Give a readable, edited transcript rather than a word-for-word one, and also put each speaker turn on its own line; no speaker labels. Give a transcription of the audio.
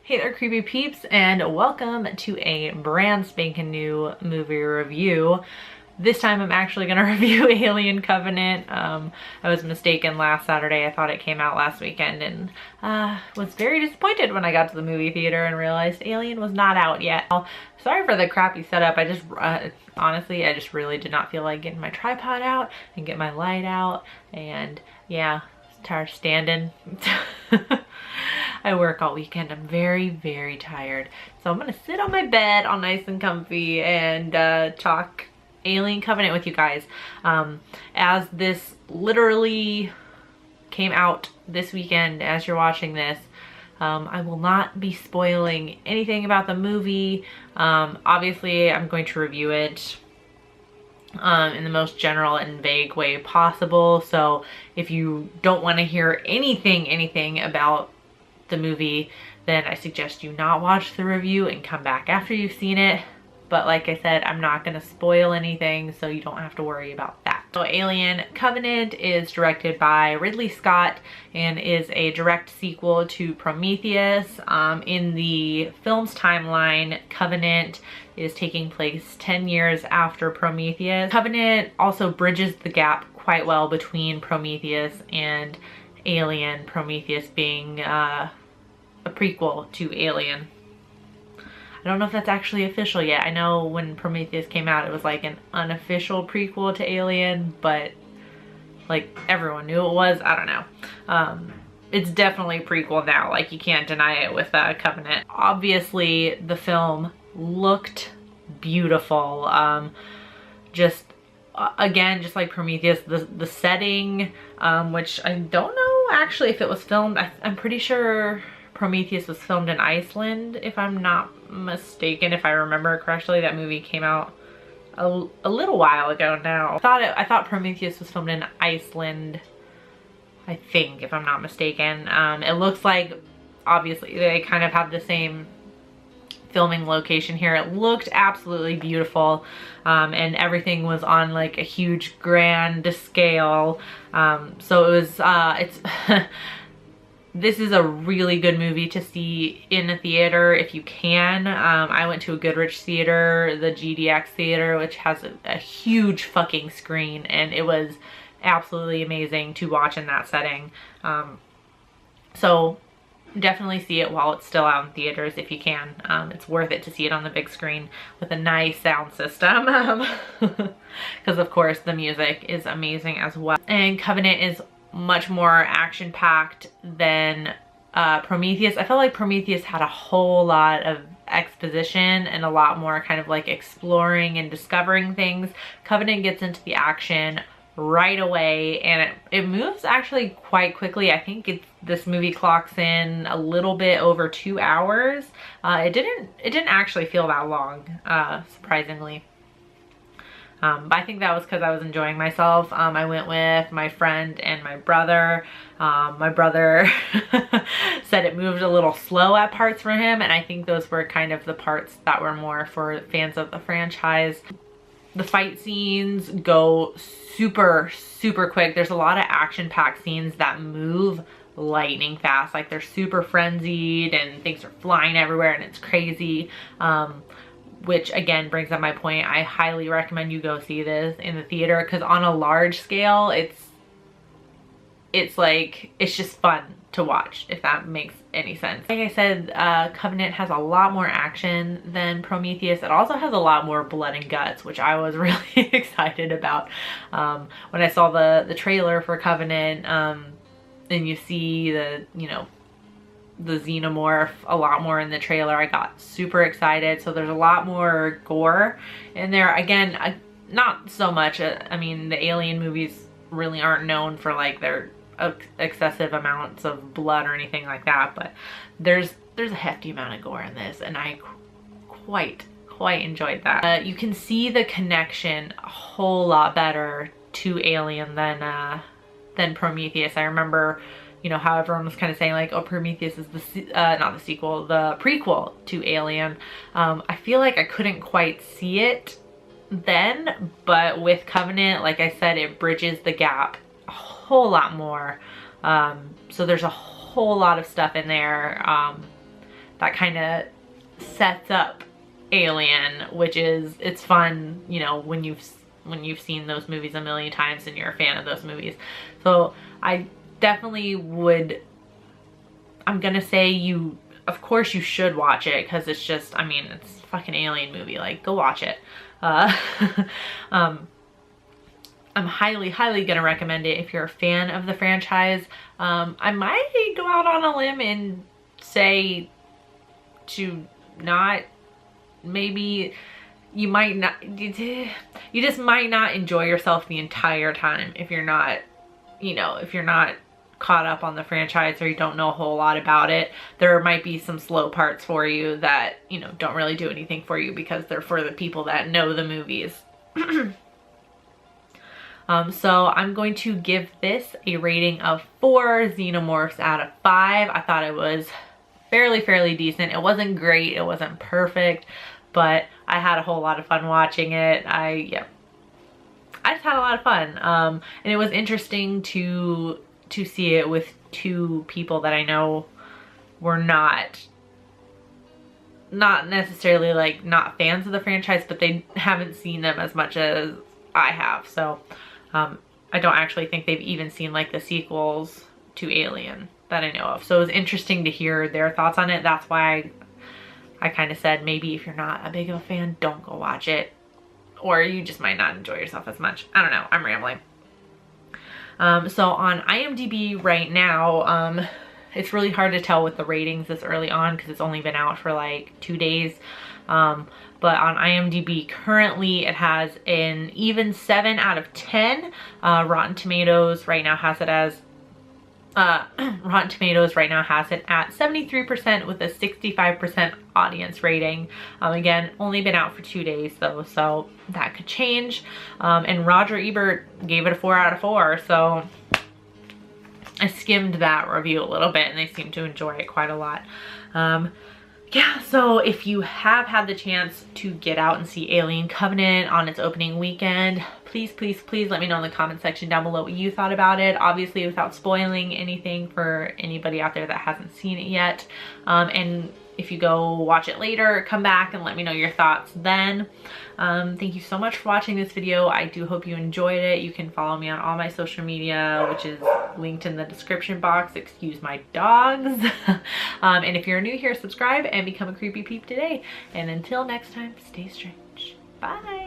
Hey there, creepy peeps, and welcome to a brand spanking new movie review. This time I'm actually going to review Alien Covenant. I was mistaken last Saturday. I thought it came out last weekend and was very disappointed when I got to the movie theater and realized Alien was not out yet. Sorry for the crappy setup. I just, honestly, I just really did not feel like getting my tripod out and get my light out. And yeah, tired of standing. I work all weekend. I'm very, very tired. So I'm gonna sit on my bed all nice and comfy and talk Alien Covenant with you guys. As this literally came out this weekend as you're watching this, I will not be spoiling anything about the movie. Obviously, I'm going to review it in the most general and vague way possible. So if you don't want to hear anything about the movie, then I suggest you not watch the review and come back after you've seen it. But like I said, I'm not going to spoil anything, so you don't have to worry about that. So Alien Covenant is directed by Ridley Scott and is a direct sequel to Prometheus. In the film's timeline, Covenant is taking place 10 years after Prometheus. Covenant also bridges the gap quite well between Prometheus and Alien, Prometheus being a prequel to Alien. I don't know if that's actually official yet. I know when Prometheus came out, it was like an unofficial prequel to Alien, but like everyone knew it was. I don't know. It's definitely a prequel now. Like you can't deny it with Covenant. Obviously, the film looked beautiful. Again, just like Prometheus, the setting, which I don't know actually if it was filmed. I'm pretty sure Prometheus was filmed in Iceland, if I'm not mistaken. If I remember correctly, that movie came out a little while ago now. I thought Prometheus was filmed in Iceland, I think, if I'm not mistaken. It looks like, obviously, they kind of have the same filming location here. It looked absolutely beautiful, and everything was on like a huge grand scale. So it was, this is a really good movie to see in a theater if you can. I went to a Goodrich theater, the GDX theater, which has a huge fucking screen, and it was absolutely amazing to watch in that setting. So definitely see it while it's still out in theaters if you can. It's worth it to see it on the big screen with a nice sound system, because of course the music is amazing as well. And Covenant is much more action-packed than Prometheus. I felt like Prometheus had a whole lot of exposition and a lot more kind of like exploring and discovering things. Covenant gets into the action right away, and it moves actually quite quickly. I think this movie clocks in a little bit over 2 hours. It didn't actually feel that long, surprisingly. But I think that was because I was enjoying myself. I went with my friend and my brother. My brother said it moved a little slow at parts for him, and I think those were kind of the parts that were more for fans of the franchise. The fight scenes go super, super quick. There's a lot of action-packed scenes that move lightning fast. Like they're super frenzied and things are flying everywhere and it's crazy. Which again brings up my point. I highly recommend you go see this in the theater, because on a large scale, it's like, it's just fun to watch, if that makes any sense. Like I said, Covenant has a lot more action than Prometheus. It also has a lot more blood and guts, which I was really excited about. When I saw the trailer for Covenant, and you see the xenomorph a lot more in the trailer, I got super excited. So there's a lot more gore in there. Again, not so much. I mean, the Alien movies really aren't known for like their excessive amounts of blood or anything like that, but there's a hefty amount of gore in this, and I quite enjoyed that. You can see the connection a whole lot better to Alien than Prometheus. I remember, you know, how everyone was kind of saying like, oh, Prometheus is not the sequel, the prequel to Alien. I feel like I couldn't quite see it then, but with Covenant, like I said, it bridges the gap a whole lot more. So there's a whole lot of stuff in there that kind of sets up Alien, which is, it's fun, you know, when you've seen those movies a million times and you're a fan of those movies. So I definitely would, I'm gonna say of course you should watch it, because it's just, I mean, it's a fucking Alien movie, like, go watch it. I'm highly gonna recommend it if you're a fan of the franchise. I might go out on a limb and say to not, maybe you might not, you just might not enjoy yourself the entire time if you're not, you know, if you're not caught up on the franchise or you don't know a whole lot about it. There might be some slow parts for you that, you know, don't really do anything for you because they're for the people that know the movies. So I'm going to give this a rating of 4 xenomorphs out of 5. I thought it was fairly decent. It wasn't great, it wasn't perfect, but I had a whole lot of fun watching it. I just had a lot of fun. And it was interesting to see it with 2 people that I know were not necessarily like not fans of the franchise, but they haven't seen them as much as I have. So I don't actually think they've even seen like the sequels to Alien that I know of. So it was interesting to hear their thoughts on it. That's why I kind of said maybe if you're not a big of a fan, don't go watch it, or you just might not enjoy yourself as much. I don't know, I'm rambling. So on IMDb right now, it's really hard to tell with the ratings this early on because it's only been out for like 2 days. But on IMDb currently it has an even 7 out of 10. Rotten Tomatoes right now has it as Rotten Tomatoes right now has it at 73% with a 65% audience rating. Again, only been out for 2 days though, so that could change. And Roger Ebert gave it a 4 out of 4, so I skimmed that review a little bit and they seem to enjoy it quite a lot. Yeah, so if you have had the chance to get out and see Alien Covenant on its opening weekend, please let me know in the comment section down below what you thought about it, obviously without spoiling anything for anybody out there that hasn't seen it yet. And if you go watch it later, come back and let me know your thoughts then. Thank you so much for watching this video. I do hope you enjoyed it. You can follow me on all my social media, which is linked in the description box. Excuse my dogs. And if you're new here, subscribe and become a creepy peep today. And until next time, stay strange. Bye.